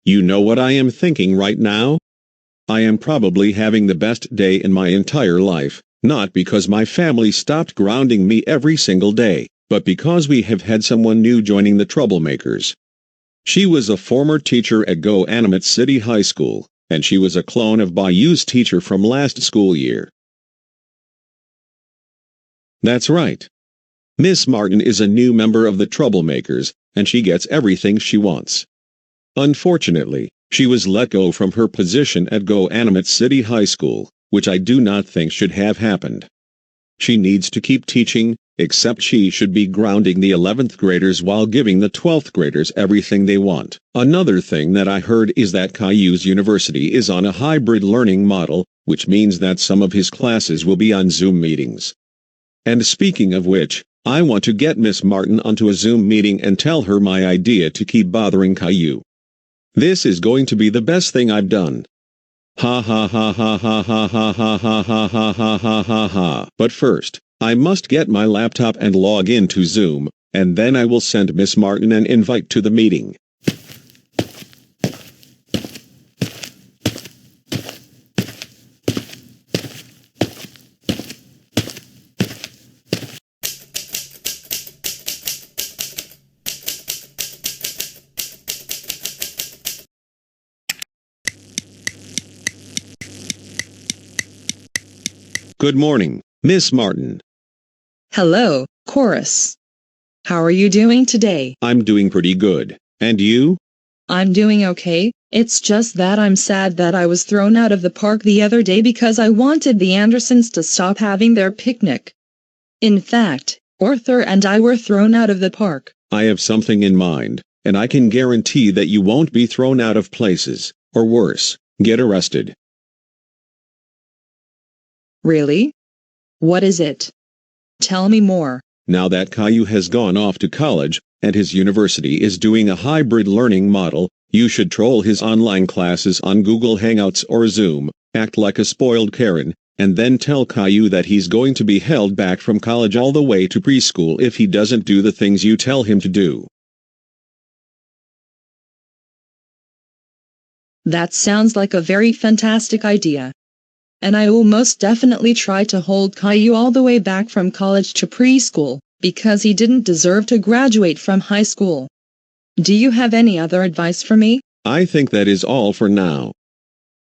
You know what I am thinking right now? I am probably having the best day in my entire life, not because my family stopped grounding me every single day, but because we have had someone new joining the troublemakers. She was a former teacher at Go-Animate City High School, and she was a clone of Bayou's teacher from last school year. That's right. Miss Martin is a new member of the troublemakers, and she gets everything she wants. Unfortunately, she was let go from her position at Go-Animate City High School, which I do not think should have happened. She needs to keep teaching, except she should be grounding the 11th graders while giving the 12th graders everything they want. Another thing that I heard is that Caillou's university is on a hybrid learning model, which means that some of his classes will be on Zoom meetings. And speaking of which, I want to get Miss Martin onto a Zoom meeting and tell her my idea to keep bothering Caillou. This is going to be the best thing I've done. Ha ha ha ha ha ha ha ha ha ha ha ha ha ha ha. But first, I must get my laptop and log in to Zoom, and then I will send Miss Martin an invite to the meeting. Good morning, Miss Martin. Hello, Coris. How are you doing today? I'm doing pretty good. And you? I'm doing okay. It's just that I'm sad that I was thrown out of the park the other day because I wanted the Andersons to stop having their picnic. In fact, Arthur and I were thrown out of the park. I have something in mind, and I can guarantee that you won't be thrown out of places, or worse, get arrested. Really? What is it? Tell me more. Now that Caillou has gone off to college, and his university is doing a hybrid learning model, you should troll his online classes on Google Hangouts or Zoom, act like a spoiled Karen, and then tell Caillou that he's going to be held back from college all the way to preschool if he doesn't do the things you tell him to do. That sounds like a very fantastic idea. And I will most definitely try to hold Caillou all the way back from college to preschool, because he didn't deserve to graduate from high school. Do you have any other advice for me? I think that is all for now.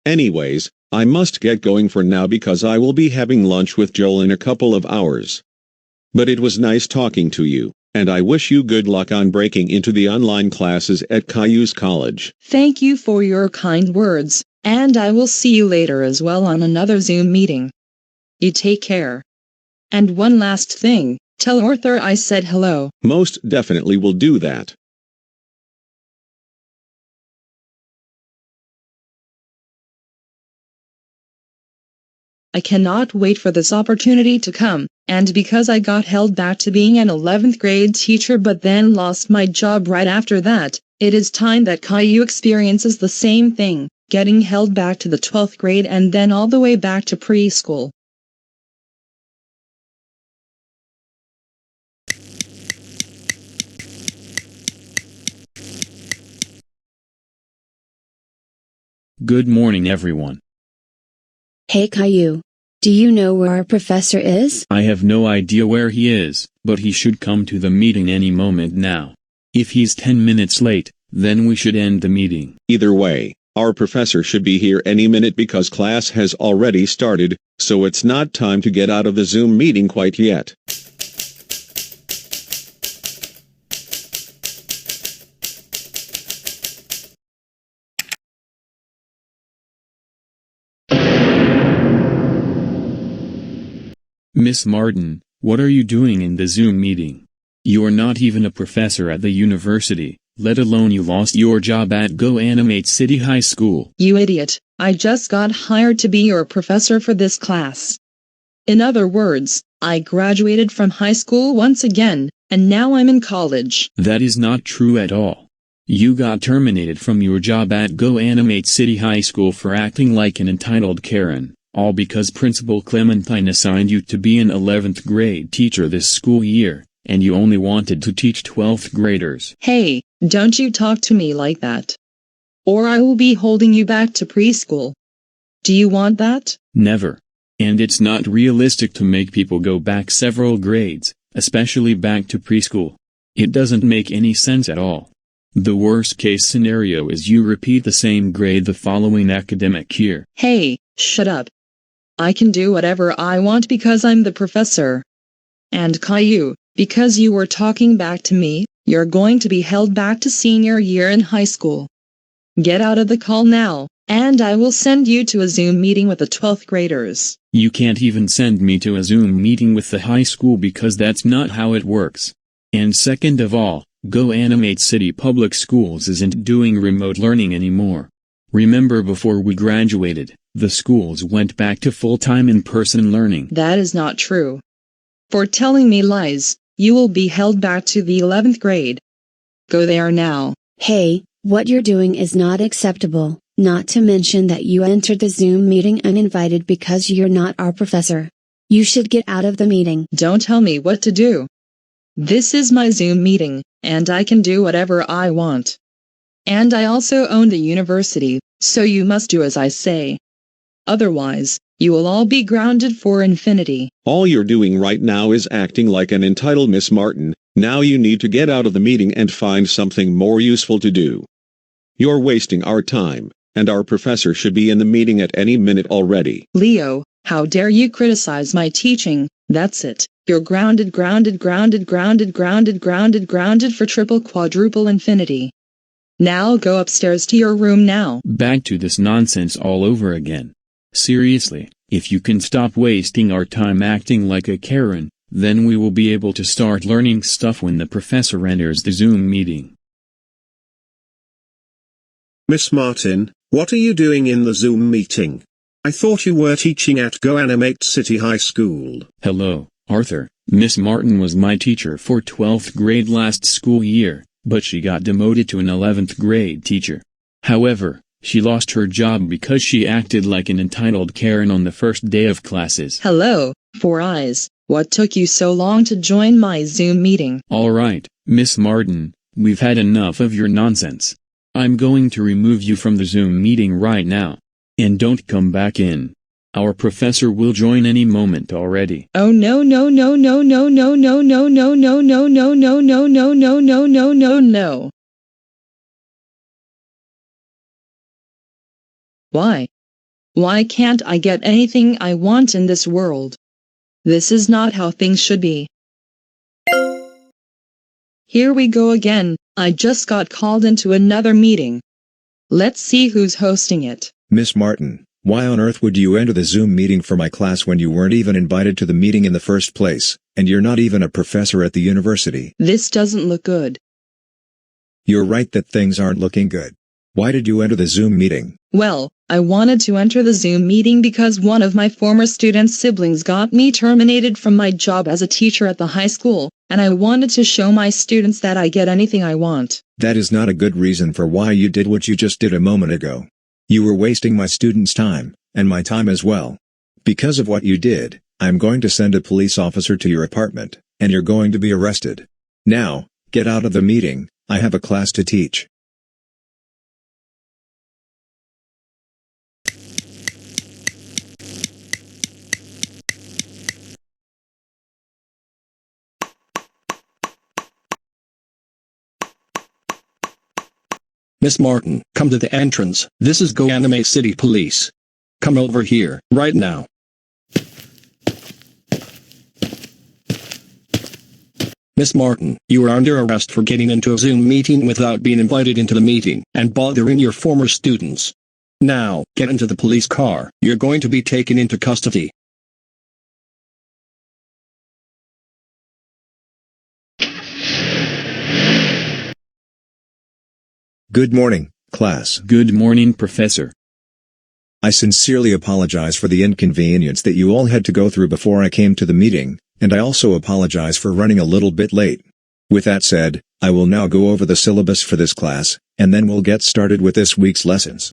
Anyways, I must get going for now because I will be having lunch with Joel in a couple of hours. But it was nice talking to you, and I wish you good luck on breaking into the online classes at Caillou's college. Thank you for your kind words. And I will see you later as well on another Zoom meeting. You take care. And one last thing, tell Arthur I said hello. Most definitely will do that. I cannot wait for this opportunity to come, and because I got held back to being an 11th grade teacher but then lost my job right after that, it is time that Caillou experiences the same thing. Getting held back to the 12th grade and then all the way back to preschool. Good morning, everyone. Hey Caillou. Do you know where our professor is? I have no idea where he is, but he should come to the meeting any moment now. If he's 10 minutes late, then we should end the meeting. Either way, our professor should be here any minute because class has already started, so it's not time to get out of the Zoom meeting quite yet. Miss Martin, what are you doing in the Zoom meeting? You're not even a professor at the university, let alone you lost your job at Go-Animate City High School. You idiot, I just got hired to be your professor for this class. In other words, I graduated from high school once again, and now I'm in college. That is not true at all. You got terminated from your job at Go Animate City High School for acting like an entitled Karen, all because Principal Clementine assigned you to be an 11th grade teacher this school year, and you only wanted to teach 12th graders. Hey, don't you talk to me like that. Or I will be holding you back to preschool. Do you want that? Never. And it's not realistic to make people go back several grades, especially back to preschool. It doesn't make any sense at all. The worst case scenario is you repeat the same grade the following academic year. Hey, shut up. I can do whatever I want because I'm the professor. And Caillou, because you were talking back to me, you're going to be held back to senior year in high school. Get out of the call now, and I will send you to a Zoom meeting with the 12th graders. You can't even send me to a Zoom meeting with the high school because that's not how it works. And second of all, Go Animate City Public Schools isn't doing remote learning anymore. Remember, before we graduated, the schools went back to full-time in-person learning. That is not true. For telling me lies, you will be held back to the 11th grade. Go there now. Hey, what you're doing is not acceptable, not to mention that you entered the Zoom meeting uninvited because you're not our professor. You should get out of the meeting. Don't tell me what to do. This is my Zoom meeting, and I can do whatever I want. And I also own the university, so you must do as I say. Otherwise, you will all be grounded for infinity. All you're doing right now is acting like an entitled Miss Martin. Now you need to get out of the meeting and find something more useful to do. You're wasting our time, and our professor should be in the meeting at any minute already. Leo, how dare you criticize my teaching? That's it. You're grounded for triple quadruple infinity. Now go upstairs to your room now. Back to this nonsense all over again. Seriously, if you can stop wasting our time acting like a Karen, then we will be able to start learning stuff when the professor enters the Zoom meeting. Miss Martin, what are you doing in the Zoom meeting? I thought you were teaching at Go Animate City High School. Hello, Arthur. Miss Martin was my teacher for 12th grade last school year, but she got demoted to an 11th grade teacher. However, she lost her job because she acted like an entitled Karen on the first day of classes. Hello, Four Eyes. What took you so long to join my Zoom meeting? All right, Miss Martin, we've had enough of your nonsense. I'm going to remove you from the Zoom meeting right now. And don't come back in. Our professor will join any moment already. Oh no. Why? Why can't I get anything I want in this world? This is not how things should be. Here we go again. I just got called into another meeting. Let's see who's hosting it. Miss Martin, why on earth would you enter the Zoom meeting for my class when you weren't even invited to the meeting in the first place, and you're not even a professor at the university? This doesn't look good. You're right that things aren't looking good. Why did you enter the Zoom meeting? Well, I wanted to enter the Zoom meeting because one of my former students' siblings got me terminated from my job as a teacher at the high school, and I wanted to show my students that I get anything I want. That is not a good reason for why you did what you just did a moment ago. You were wasting my students' time, and my time as well. Because of what you did, I'm going to send a police officer to your apartment, and you're going to be arrested. Now, get out of the meeting, I have a class to teach. Miss Martin, come to the entrance. This is Go Animate City Police. Come over here, right now. Miss Martin, you are under arrest for getting into a Zoom meeting without being invited into the meeting, and bothering your former students. Now, get into the police car. You're going to be taken into custody. Good morning, class. Good morning, Professor. I sincerely apologize for the inconvenience that you all had to go through before I came to the meeting, and I also apologize for running a little bit late. With that said, I will now go over the syllabus for this class, and then we'll get started with this week's lessons.